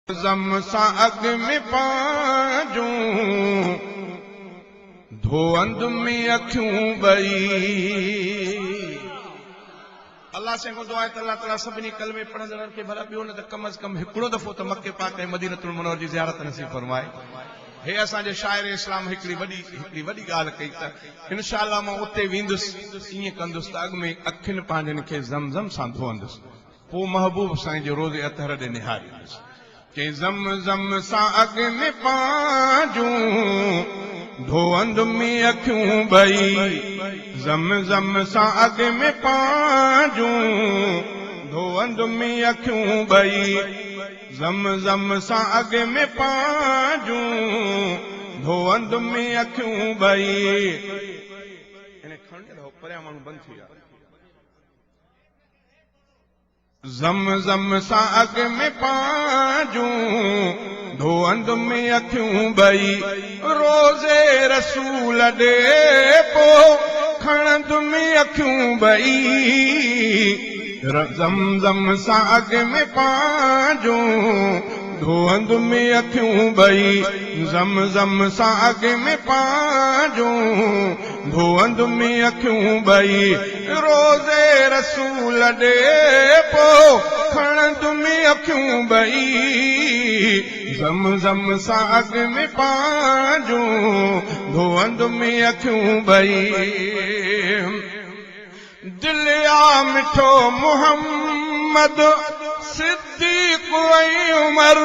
ज़म सां अॻ में पांजूं धोअंद में अखियूं ॿई। अल्लाह से को दुआ है अल्लाह ताला सभिनी कलमे पढ़ंदड़नि खे भला ॿियो न त कम अज़ कम हिकिड़ो दफ़ो त मके पाक ऐं मदीनतुल मुनव्वर जी ज़ियारत नसीब फरमाए। हे असांजे शाइर इस्लाम हिकिड़ी वॾी ॻाल्हि कई त इंशाअल्लाह मां उते वेंदुसि ईअं कंदुसि त अॻु में अखियुनि पंहिंजनि खे ज़मज़म सां धोअंदुसि, पोइ महबूब साईं जो रोज़े अतहर ॾे निहारींदुसि के ज़मज़म सां अॻु में पांजूं धोअंद में अखियूं ॿई। ज़मज़म सां अॻु में पांजूं धोअंद में अखियूं ॿई। ज़मज़म सां अॻु में पांजूं धोअंद में अखियूं ॿई। इने खणने रहो परियां माण्हू बंदि थी विया। ज़मज़म सां अॻु में पांजूं धोअंद में अखियूं ॿई। रोज़े रसूल ॾे पोइ खणंद में अखियूं ॿई। ज़मज़म सां अॻु में पांजूं धोअंद में अखियूं ॿई। ज़मज़म सां अॻु में पांजूं धोअंद में अखियूं ॿई। रोज़े रसूल ॾे पोइ खणंद में अखियूं ॿई। ज़मज़म सां अॻु में पांजूं धोअंद में अखियूं ॿई। दिल आ मिठो मोहम्मद सिद्दीक़ ऐं उमर।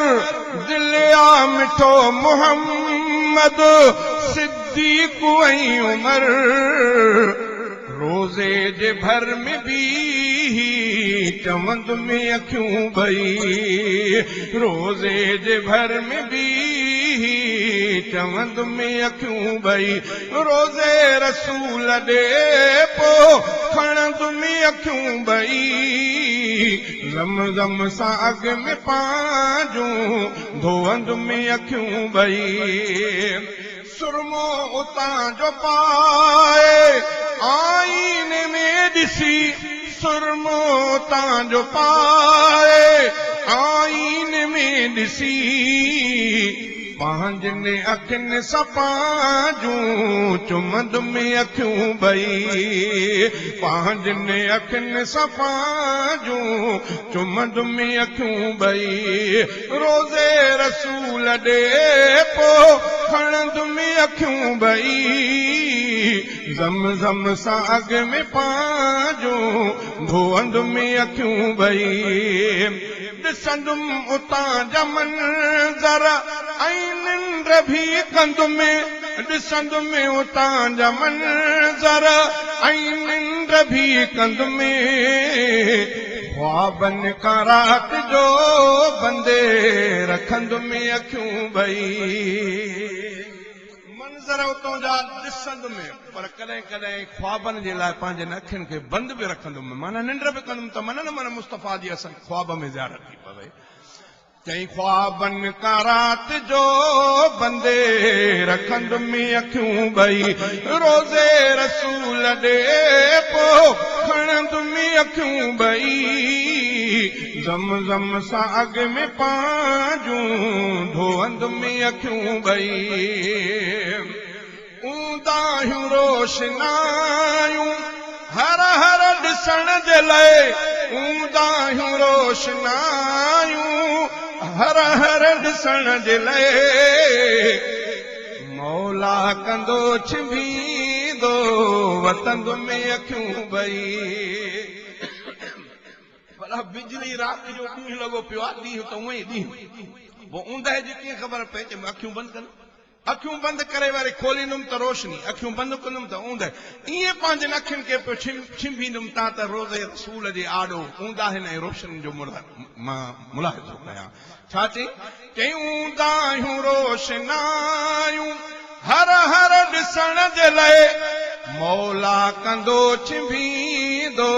दिल आ मिठो मोहम्मद सिद्दीक़ ऐं उमर। रोज़े जे भर में भी चवंद में अखियूं ॿई। रोज़े जे भर में भी चवंद में अखियूं ॿई। रोज़े रसूल ॾे पोइ खणंद में अखियूं ॿई। ज़मज़म सां अॻु में पांजूं धोअंद में अखियूं ॿई। सुरमो उतां जो पाए आईने में ॾिसी। सुरमो उतां जो पाए आईने में ॾिसी। पंहिंजनि अखियुनि सां पांजूं चुमंद में अखियूं ॿई। पंहिंजनि अखियुनि सां पांजूं चुमंद में अखियूं ॿई। रोज़े रसूल ॾे पोइ खणंद में अखियूं ॿई। ज़मज़म सां अॻु में पांजूं धोअंद में अखियूं ॿई। ॾिसंदुमि उतां जा मंज़र ऐं निंड भी कंदुमि। ॾिसंदुमि उतां जा मंज़र ऐं निंड भी कंदुमि। ख्वाबनि खां राति जो बंदे रखंदुमि अखियूं ॿई। मंज़र उतां जा ॾिसंदुमि पर कॾहिं कॾहिं ख्वाबनि जे लाइ पंहिंजनि अखियुनि खे बंदि बि रखंदुमि। माना निंड बि कंदुमि त मन न मन मुस्तफ़ा जी असां ख्वाब में ज़ियारत थी पवे। चई ख्वाबनि खां राति जो बंदे रखंदुमि अखियूं ॿई। रोज़े रसूल ॾे पोइ खणंदुमि अखियूं ॿई। ज़मज़म सां अॻु में पांजूं धोअंद में अखियूं ॿई। ऊंदाहियूं रोशनायूं हर हर ॾिसण जे लाइ। ऊंदाहियूं रोशनायूं हर हर ॾिसण जे लाइ। मौला कंदो छिंभींदो वतंद में अखियूं ॿई। भला बिजली राति जो ॾींहुं लॻो पियो आहे, ॾींहुं त उअं ई ॾींहुं। पोइ ऊंदहि जी कीअं ख़बर पए कि अखियूं बंदि कनि। अखियूं बंदि करे वरी खोलींदुमि त रोशनी, अखियूं बंदि कंदुमि त ऊंदहि। ईअं पंहिंजनि अखियुनि खे पियो छिंभींदुमि तां त रोज़े रसूल जे आॾो ऊंदाहिनि ऐं रोशनी जो मां मुलाहिज़ो कयां। छा चई ऊंदाहियूं रोशनायूं हर हर ॾिसण जे लाइ। मौला कंदो छिंभींदो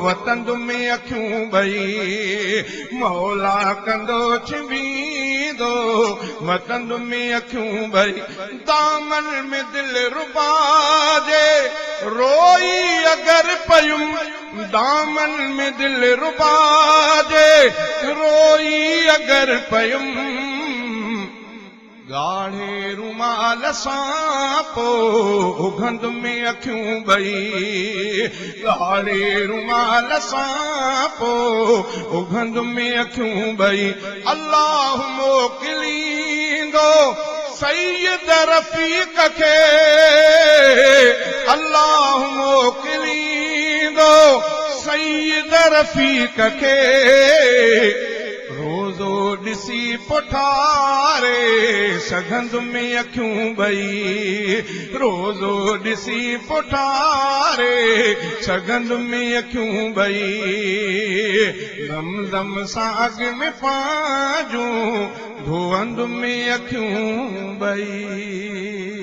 वतंद में अखियूं ॿई। मौला कंदो छिंभींदो ॾींदो मतंद में अखियूं भरी दामन में दिल रुबा जे रोई अगर पयुम दामन में दिल रुबा जे रोई अगर पयुम गाढ़े रुमाल सां पोइ उघंद में अखियूं ॿई गाढ़े रुमाल सां पोइ उघंद में अखियूं ॿई अल्लाह मोकिलींदो सैयद रफ़ीक खे अल्लाह मोकिलींदो सैयद रफ़ीक खे रोज़ो ॾिसी पुठारे सघंद में अखियूं ॿई रोज़ो ॾिसी पुठारे सघंद में अखियूं ॿई ज़मज़म सां अॻ में पांजूं धोअंद में अखियूं ॿई